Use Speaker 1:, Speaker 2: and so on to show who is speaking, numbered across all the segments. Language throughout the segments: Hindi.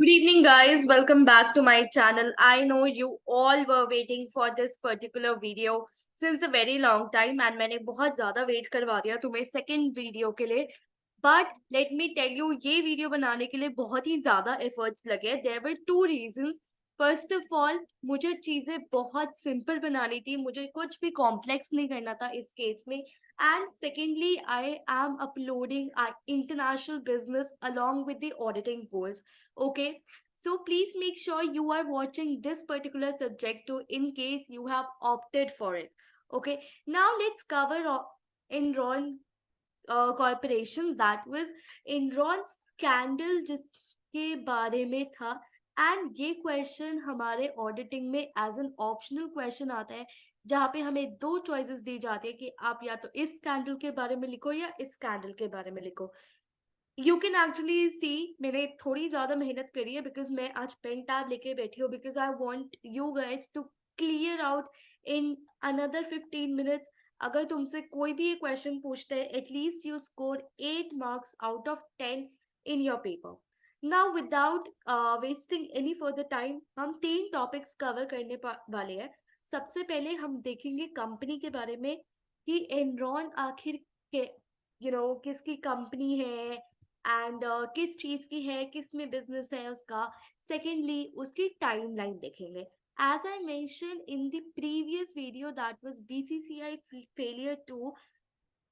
Speaker 1: Good evening, guys. Welcome back to my channel. I know you all were waiting for this particular video since a very long time and मैंने बहुत ज़्यादा वेट करवा दिया तुम्हें सेकंड वीडियो के लिए. But let me tell you, ये वीडियो बनाने के लिए बहुत ही ज़्यादा efforts लगे. There were two reasons. First of all, मुझे चीज़ें बहुत सिंपल बनानी थी, मुझे कुछ भी कॉम्प्लेक्स नहीं करना था इस केस में. And secondly, I am uploading our international business along with the auditing course. Okay, so please make sure you are watching this particular subject too in case you have opted for it. Okay, now let's cover Enron corporation. That was Enron scandal जिसके बारे में था. एंड ये क्वेश्चन हमारे ऑडिटिंग में एज एन ऑप्शनल क्वेश्चन आता है, जहाँ पे हमें दो चॉइसेस दी जाती है कि आप या तो इस स्कैंडल के बारे में लिखो या इस स्कैंडल के बारे में लिखो. यू कैन एक्चुअली सी मैंने थोड़ी ज्यादा मेहनत करी है बिकॉज मैं आज पेन टैब लेके बैठी हूँ because I want you guys to clear out in another 15 minutes. अगर तुमसे कोई भी ये क्वेश्चन पूछते हैं at least you score 8 marks out of 10 in your paper. Now without wasting any further time हम 3 टॉपिक्स कवर करने वाले हैं. सबसे पहले हम देखेंगे कंपनी के बारे में कि एनरॉन आखिर के किसकी कंपनी है एंड किस चीज की है, किस में बिजनेस है उसका. सेकेंडली उसकी टाइमलाइन देखेंगे. As I mention in the previous video that was BCCI failure too,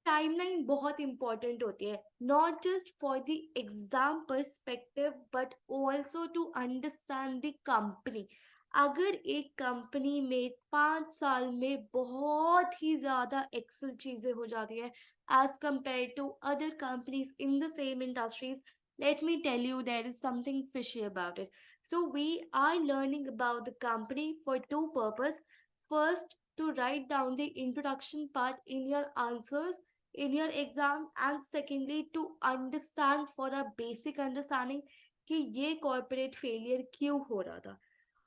Speaker 1: timeline बहुत इंपॉर्टेंट होती है, not just for the exam perspective but also to understand the company. अगर एक कंपनी में 5 साल में बहुत ही ज्यादा एक्सेल चीजें हो जाती है as compared to other companies in the same industries, let me tell you there is something fishy about it. So we are learning about the company for two purposes. First, to write down the introduction part in your answers in your exam, and secondly to understand for a basic understanding कि ये corporate failure क्यों हो रहा था.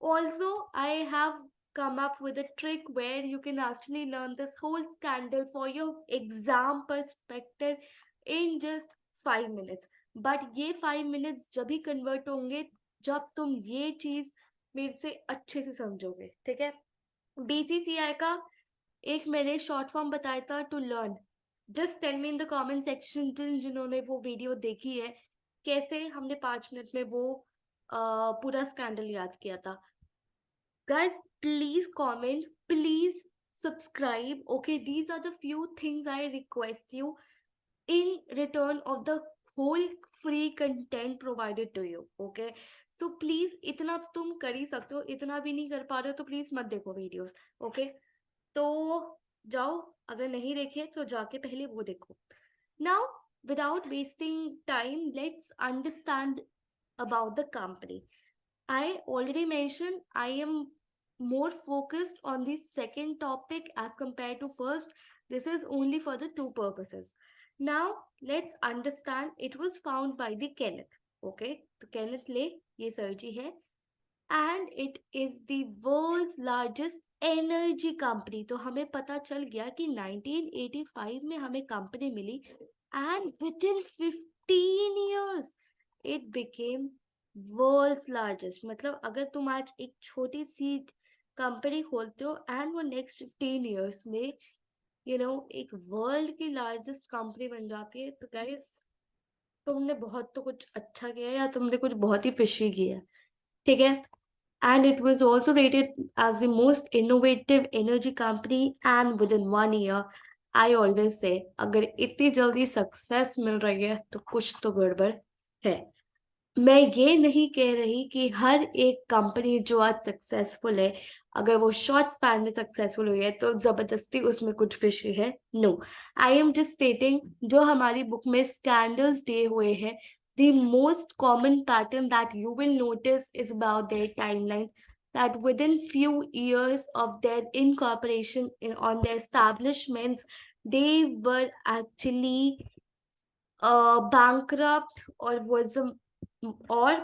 Speaker 1: Also, I have come up with a trick where you can actually learn this whole scandal for your exam perspective in just 5 minutes. But ये 5 minutes जब भी convert होंगे जब तुम ये चीज मेरे से अच्छे से समझोगे. ठीक है, बीसीसीआई का एक मैंने शॉर्ट फॉर्म बताया था to learn. Just tell me in the comment section जिन्होंने वो वीडियो देखी है कैसे हमने 5 मिनट में वो पूरा स्कैंडल याद किया था. Guys, please comment, please subscribe. Okay, these are the few things I request you in return of the whole free content provided to you. Okay, so please इतना तो तुम कर ही सकते हो, इतना भी नहीं कर पा रहे हो तो प्लीज मत देखो वीडियोस. ओके, तो जाओ, अगर नहीं देखे तो जाके पहले वो देखो. Now without wasting time, let's understand about the company. I already mentioned I am more focused on the second topic as compared to first. This is only for the two purposes. Now let's understand. It was found by the Kenneth. Okay, तो Kenneth ले ये सर्जी है and it is the world's largest energy company. तो हमें पता चल गया कि 1985 में हमें कंपनी मिली and within 15 years it became world's largest. मतलब अगर तुम आज एक छोटी सी कंपनी खोलते हो एंड वो नेक्स्ट 15 years में एक वर्ल्ड की लार्जेस्ट कंपनी बन जाती है, तो गाइस तुमने बहुत तो कुछ अच्छा किया है या तुमने कुछ बहुत ही फिशी किया है. ठीक है, and it was also rated as the most innovative energy company. And within 1 year, I always say अगर इतनी जल्दी सक्सेस मिल रही है तो कुछ तो गड़बड़ है. मैं ये नहीं कह रही कि हर एक कंपनी जो आज सक्सेसफुल है अगर वो शॉर्ट स्पैन में सक्सेसफुल हुई है तो जबरदस्ती उसमें कुछ फिशी है. No, I am just stating जो हमारी बुक में स्कैंडल्स दिए हुए हैं. The most common pattern that you will notice is about their timeline, that within few years of their incorporation on their establishments, they were actually bankrupt or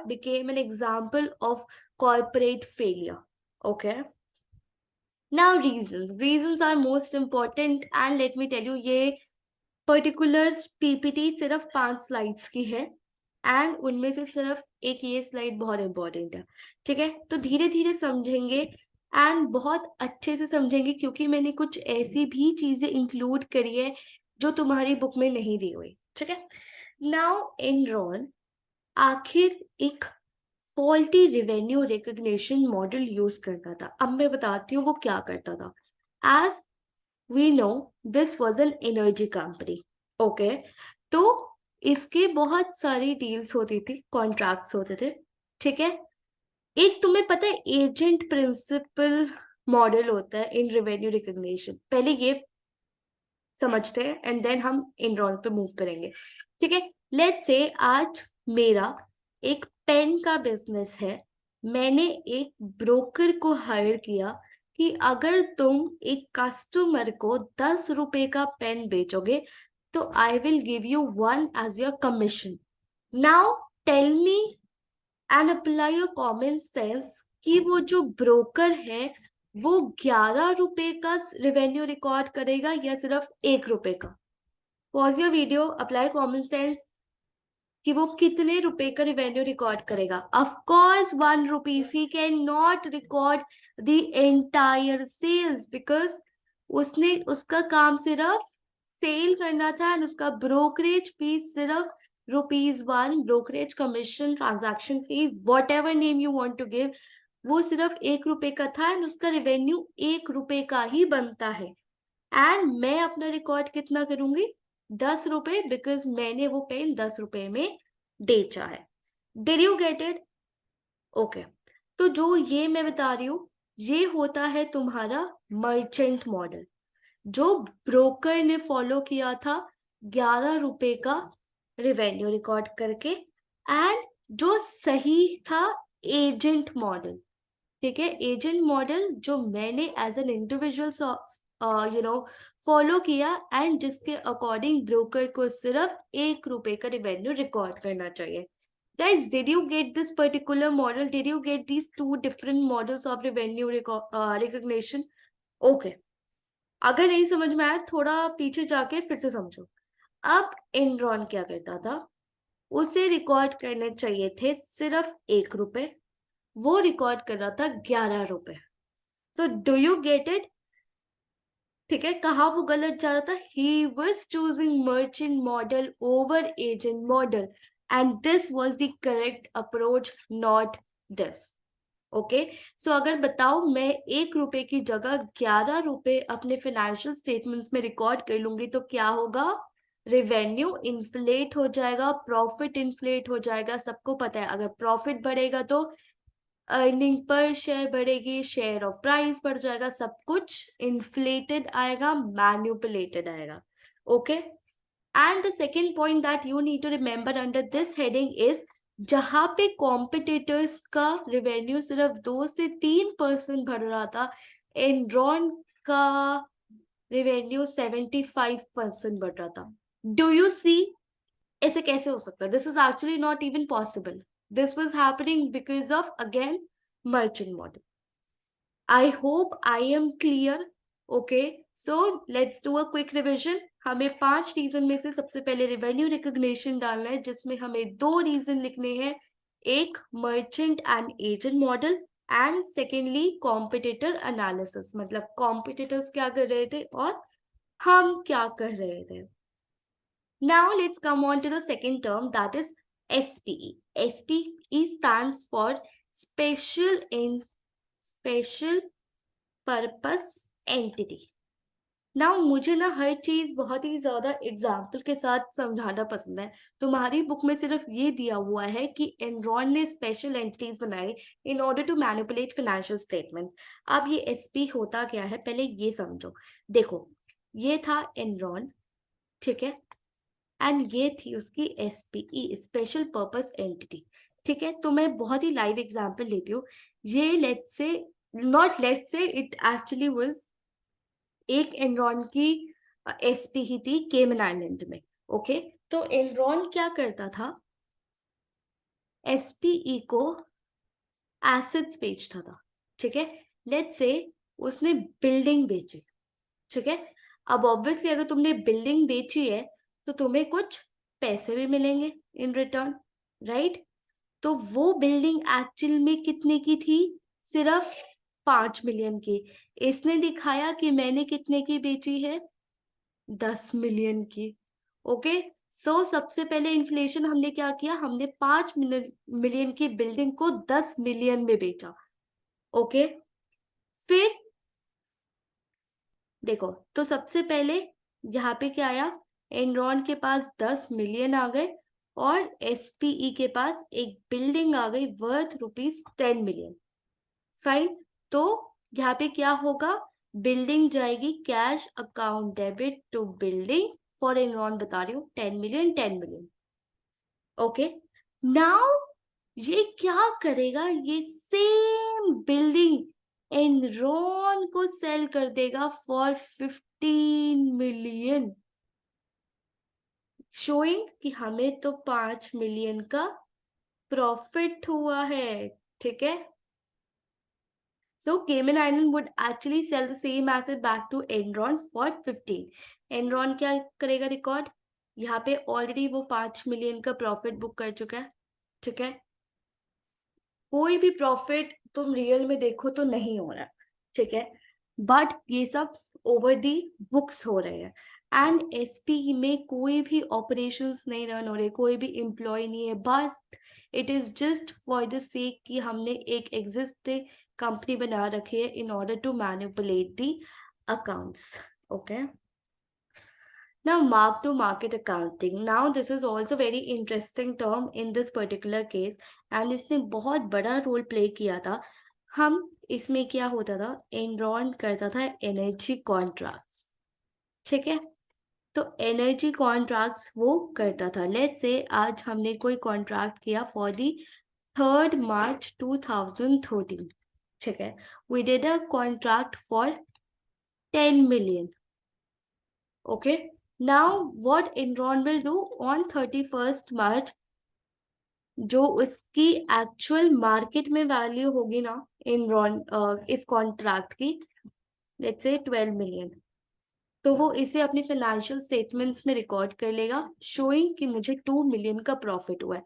Speaker 1: became an example of corporate failure. Okay, now reasons are most important. And let me tell you, ये particular ppt सिर्फ 5 slides की है. एंड उनमें से सिर्फ एक ये स्लाइड बहुत इंपॉर्टेंट है, ठीक है। तो धीरे धीरे समझेंगे एंड बहुत अच्छे से समझेंगे, क्योंकि मैंने कुछ ऐसी भी चीजें इंक्लूड करी है जो तुम्हारी बुक में नहीं दी हुई, ठीक है। नाउ एनरॉन आखिर एक faulty revenue recognition model use करता था। अब मैं बताती हूँ वो क्या करता था। As we know, this was an energy company, okay. तो इसके बहुत सारी डील्स होती थी, कॉन्ट्रैक्ट्स होते थे, ठीक है। एक तुम्हें पता है एजेंट प्रिंसिपल मॉडल होता है इन रेवेन्यू रिकग्निशन, पहले ये समझते हैं एंड देन हम एनरॉन पे मूव करेंगे, ठीक है। लेट्स से आज मेरा एक पेन का बिजनेस है। मैंने एक ब्रोकर को हायर किया कि अगर तुम एक कस्टमर को 10 रुपए का पेन बेचोगे तो I will give you 1 as your commission. Now tell me and apply your common sense कि वो जो ब्रोकर है वो 11 रुपए का रेवेन्यू रिकॉर्ड करेगा या सिर्फ 1 रुपए का। Pause your video, apply common sense कि वो कितने रुपए का रेवेन्यू रिकॉर्ड करेगा। Of course 1 rupees, he can not record the entire sales because उसने उसका काम सिर्फ सेल करना था एंड उसका ब्रोकरेज फीस सिर्फ ₹1, brokerage commission, transaction fee, whatever name you want to give, वो सिर्फ 1 रुपए का था एंड उसका रेवेन्यू 1 रुपए का ही बनता है। एंड मैं अपना रिकॉर्ड कितना करूंगी? 10 रुपए, बिकॉज मैंने वो पेन 10 रुपए में बेचा है। Did you get it? Okay. तो जो ये मैं बता रही हूँ ये होता है तुम्हारा मर्चेंट मॉडल, जो ब्रोकर ने फॉलो किया था 11 रुपए का रेवेन्यू रिकॉर्ड करके। एंड जो सही था एजेंट मॉडल, ठीक है। एजेंट मॉडल जो मैंने एज एन इंडिविजुअल फॉलो किया एंड जिसके अकॉर्डिंग ब्रोकर को सिर्फ 1 रुपए का रेवेन्यू रिकॉर्ड करना चाहिए। Guys, did you get this particular model? Did you get these two different models of revenue recognition? Okay. अगर नहीं समझ में आया थोड़ा पीछे जाके फिर से समझो। अब एनरॉन क्या करता था? उसे रिकॉर्ड करने चाहिए थे सिर्फ 1 रुपए, वो रिकॉर्ड कर रहा था 11 रुपए। So do you get it? ठीक है, कहा वो गलत जा रहा था? He was choosing merchant model over agent model and this was the correct approach, not this. Okay. So अगर बताओ मैं 1 रुपए की जगह 11 रुपए अपने फाइनेंशियल स्टेटमेंट्स में रिकॉर्ड कर लूंगी तो क्या होगा? रेवेन्यू इन्फ्लेट हो जाएगा, प्रॉफिट इन्फ्लेट हो जाएगा। सबको पता है अगर प्रॉफिट बढ़ेगा तो अर्निंग पर शेयर बढ़ेगी, शेयर ऑफ प्राइस बढ़ जाएगा, सब कुछ इन्फ्लेटेड आएगा, मैन्युपुलेटेड आएगा। Okay. And the second point that you need to remember under this heading is, जहां पे कॉम्पिटिटर्स का रेवेन्यू सिर्फ 2 से 3% बढ़ रहा था, एनरॉन का रेवेन्यू 75% बढ़ रहा था। Do you see? ऐसे कैसे हो सकता है? This is actually not even possible. This was happening because of again merchant model. I hope I am clear. Okay, so let's do a quick revision. हमें 5 रीजन में से सबसे पहले रेवेन्यू रिकग्निशन डालना है, जिसमें हमें 2 रीजन लिखने हैं, एक merchant and agent model and secondly competitor analysis, मतलब कॉम्पिटिटर्स क्या कर रहे थे और हम क्या कर रहे थे। Now let's come on to the second term, that is SPE. SPE stands for Special Purpose Entity. Now मुझे ना हर चीज बहुत ही ज्यादा एग्जाम्पल के साथ समझाना पसंद है। तुम्हारी बुक में सिर्फ ये दिया हुआ है कि एनरॉन ने स्पेशल एंटिटीज बनाए in order to manipulate financial statement. अब ये एसपी होता क्या है पहले ये समझो। देखो, ये था एनरॉन, ठीक है, एंड ये थी उसकी एसपीई, स्पेशल पर्पस एंटिटी, ठीक है। तो मैं बहुत ही लाइव एग्जांपल लेती हूँ। ये let's say, not let's say, it actually was एक एनरॉन की एसपी ही थी केमन आइलैंड में। ओके। तो एनरॉन क्या करता था? एसपीई को एसेट्स बेचता था, ठीक है। लेट्स से उसने बिल्डिंग बेची, ठीक है। अब ऑब्वियसली अगर तुमने बिल्डिंग बेची है तो तुम्हें कुछ पैसे भी मिलेंगे इन रिटर्न, राइट? तो वो बिल्डिंग एक्चुअल में कितने की थी? सिर्फ 5 मिलियन की। इसने दिखाया कि मैंने कितने की बेची है? 10 मिलियन की। ओके, सो सबसे पहले इन्फ्लेशन हमने क्या किया? हमने 5 मिलियन की बिल्डिंग को 10 मिलियन में बेचा। ओके, फिर देखो, तो सबसे पहले यहाँ पे क्या आया? एनरॉन के पास 10 मिलियन आ गए और एसपीई के पास एक बिल्डिंग आ गई वर्थ ₹10 मिलियन। फाइन, तो यहाँ पे क्या होगा? बिल्डिंग जाएगी cash account debit to building for Enron, बता रही हूँ 10 मिलियन 10 मिलियन। ओके, नाउ ये क्या करेगा? ये सेम बिल्डिंग एनरॉन को सेल कर देगा फॉर 15 मिलियन, शोइंग कि हमें तो 5 मिलियन का प्रॉफिट हुआ है। ठीक है, so Cayman Island would actually sell the same asset back to Enron for 15। Enron क्या करेगा? रिकॉर्ड यहाँ पे ऑलरेडी वो 5 मिलियन का प्रॉफिट बुक कर चुका है। ठीक है, कोई भी प्रॉफिट तुम रियल में देखो तो नहीं हो रहा। ठीक है, बट ये सब ओवर दी बुक्स हो रहे हैं एंड एसपी में कोई भी ऑपरेशंस नहीं रन हो रहे, कोई भी एम्प्लॉय नहीं है, बस it is just for the sake कि हमने एक एग्जिस्टिंग कंपनी बना रखी है in order to manipulate the accounts. Okay, now mark to market accounting, now this is also very interesting term in this particular case and इसने बहुत बड़ा रोल प्ले किया था। हम इसमें क्या होता था? एनरॉन करता था एनर्जी कॉन्ट्रैक्ट्स। ठीक है, तो एनर्जी कॉन्ट्रैक्ट्स वो करता था। लेट्स से आज हमने कोई कॉन्ट्रैक्ट किया फॉर दी 3 मार्च 2013। ठीक है, we did a contract for 10 million. Okay, now what Enron will do on 31 March, जो उसकी एक्चुअल मार्केट में वैल्यू होगी ना एनरॉन इस कॉन्ट्रैक्ट की, लेट्स से 12 मिलियन, तो वो इसे अपनी फाइनेंशियल स्टेटमेंट्स में रिकॉर्ड कर लेगा, शोइंग कि मुझे 2 मिलियन का प्रॉफिट हुआ है।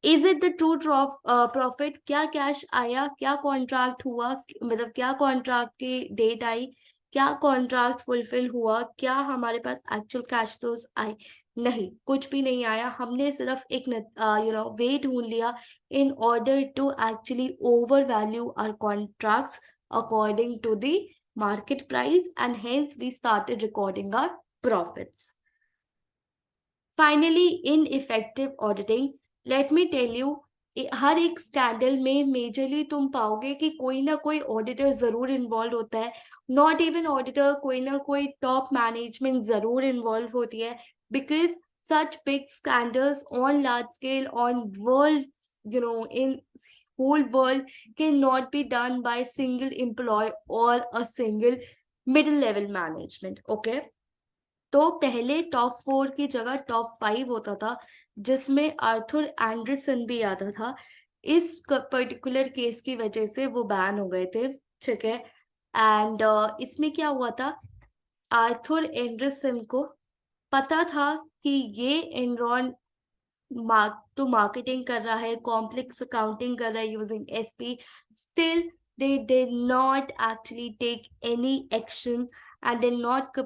Speaker 1: Is it the true profit? क्या कैश आया? क्या कॉन्ट्रैक्ट हुआ? मतलब क्या कॉन्ट्रैक्ट की डेट आई? क्या कॉन्ट्रैक्ट फुलफिल हुआ? क्या हमारे पास एक्चुअल कैश फ्लोज आए? नहीं, कुछ भी नहीं आया। हमने सिर्फ एक वे ढूंढ लिया in order to actually over value our contracts according to the market price and hence we started recording our profits. Finally, ineffective auditing, let me tell you, हर एक स्कैंडल में मेजरली तुम पाओगे कि कोई ना कोई ऑडिटर जरूर इन्वॉल्व होता है। नॉट इवन ऑडिटर, कोई ना कोई टॉप मैनेजमेंट जरूर इन्वॉल्व होती है, because such big scandals on large scale on world, in whole world cannot be done by single employee or a single middle level management. Okay, तो पहले टॉप 4 की जगह टॉप 5 होता था, जिसमें आर्थर एंडरसन भी आता था। इस पर्टिकुलर केस की वजह से वो बैन हो गए थे। ठीक है, एंड इसमें क्या हुआ था? आर्थर एंडरसन को पता था कि ये एनरॉन मार्केटिंग कर रहा है, कॉम्प्लेक्स अकाउंटिंग कर रहा है using SP, still they did not actually take any action and did not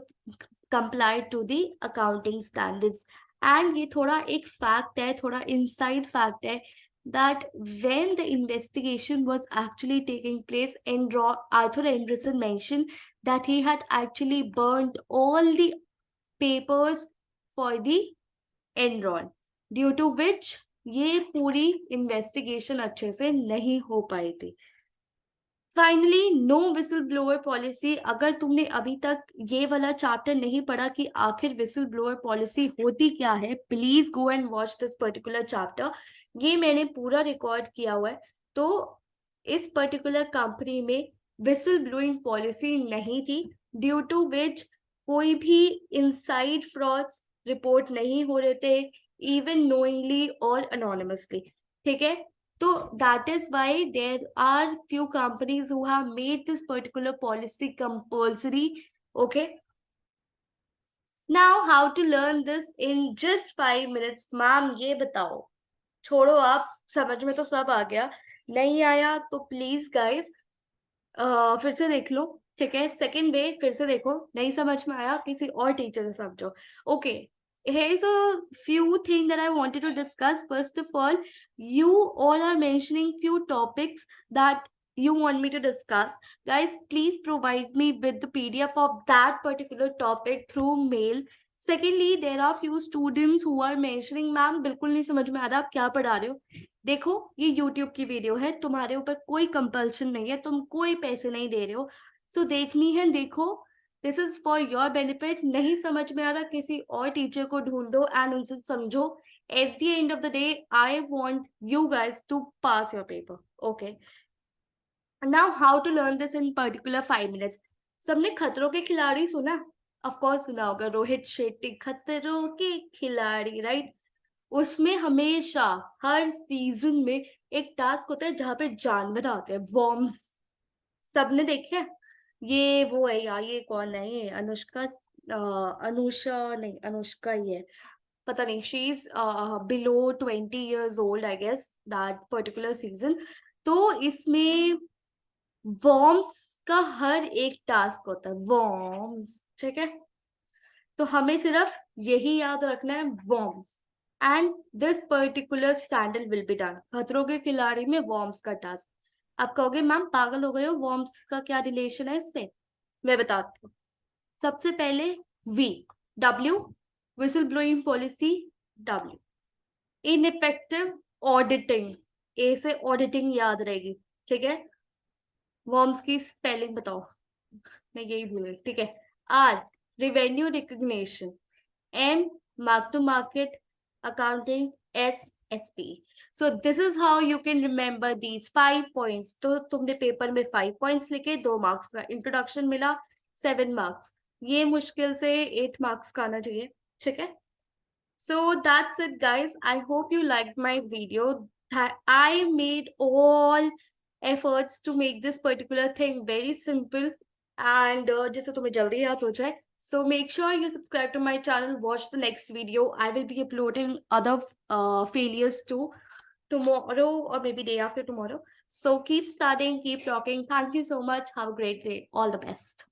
Speaker 1: comply to the accounting standards. And ये थोड़ा एक फैक्ट है, थोड़ा इनसाइड फैक्ट है, that when the investigation was actually taking place, Arthur Anderson mentioned that he had actually burned all the papers for the Enron, due to which ये पूरी इन्वेस्टिगेशन अच्छे से नहीं हो पाई थी। Finally, no whistle blower policy. अगर तुमने अभी तक ये वाला चैप्टर नहीं पढ़ा कि आखिर विसल ब्लोअर पॉलिसी होती क्या है, please go and watch this particular chapter. ये मैंने पूरा रिकॉर्ड किया हुआ है। तो इस पर्टिकुलर कंपनी में विसल ब्लोइंग पॉलिसी नहीं थी, ड्यू टू विच कोई भी इनसाइड फ्रॉड्स रिपोर्ट नहीं हो रहे थे, इवन नोइंगली और अनोनिमसली। ठीक है, so that is why there are few companies who have made this particular policy compulsory. Okay, now how to learn this in just 5 minutes? Ma'am, ये बताओ छोड़ो, आप समझ में तो सब आ गया, नहीं आया तो प्लीज गाइस फिर से देख लो, ठीक है? सेकंड डे फिर से देखो, नहीं समझ में आया किसी और टीचर से समझो। Okay, here is a few things that I wanted to discuss. First of all, you all are mentioning few topics that you want me to discuss. Guys, please provide me with the PDF of that particular topic through mail. Secondly, there are few students who are mentioning, ma'am बिल्कुल नहीं समझ में आ रहा आप क्या पढ़ा रहे हो। देखो, ये YouTube की वीडियो है, तुम्हारे ऊपर कोई कंपल्शन नहीं है, तुम कोई पैसे नहीं दे रहे हो। सो देखनी है देखो, this is for your benefit. नहीं समझ में आ रहा किसी और टीचर को ढूंढो एंड उनसे समझो। At the end of the day I want you guys to pass your paper. Okay, now how to learn this in particular 5 minutes. सबने खतरों के खिलाड़ी सुना? ऑफ कोर्स सुना होगा, रोहित शेट्टी खतरों के खिलाड़ी, राइट? उसमें हमेशा हर सीजन में एक टास्क होता है जहां पे जानवर आते हैं, वॉर्म्स। सबने देखे हैं? ये वो है यार, ये कौन है, ये अनुष्का अनुषा नहीं, अनुष्का ही है, पता नहीं। She is below 20 years old, I guess, that particular season. तो इसमें वॉर्म्स का हर एक टास्क होता है, वॉर्म्स, ठीक है? तो हमें सिर्फ यही याद रखना है, worms, and this particular scandal will be done. खतरों के खिलाड़ी में वॉर्म्स का टास्क। आप कहोगे मैम पागल हो गए हो, वॉर्म्स का क्या रिलेशन है इससे? मैं बताती हूँ। सबसे पहले V, W, whistle blowing policy, W, ineffective auditing, A से ऑडिटिंग याद रहेगी, ठीक है? वॉर्म्स की स्पेलिंग बताओ, मैं यही भूल गई, ठीक है? R, revenue recognition. M, mark to market accounting, S, SP. So this is how you can remember these 5 points. तो तुमने पेपर में 5 points लिखे, 2 marks का इंट्रोडक्शन मिला, 7 marks। ये मुश्किल से 8 marks का आना चाहिए, ठीक है? So that's it, guys. I hope you liked my video. That I made all efforts to make this particular thing very simple and जिससे तुम्हें जल्दी याद हो जाए. So make sure you subscribe to my channel. Watch the next video. I will be uploading other failures too tomorrow or maybe day after tomorrow. So keep studying, keep talking. Thank you so much. Have a great day. All the best.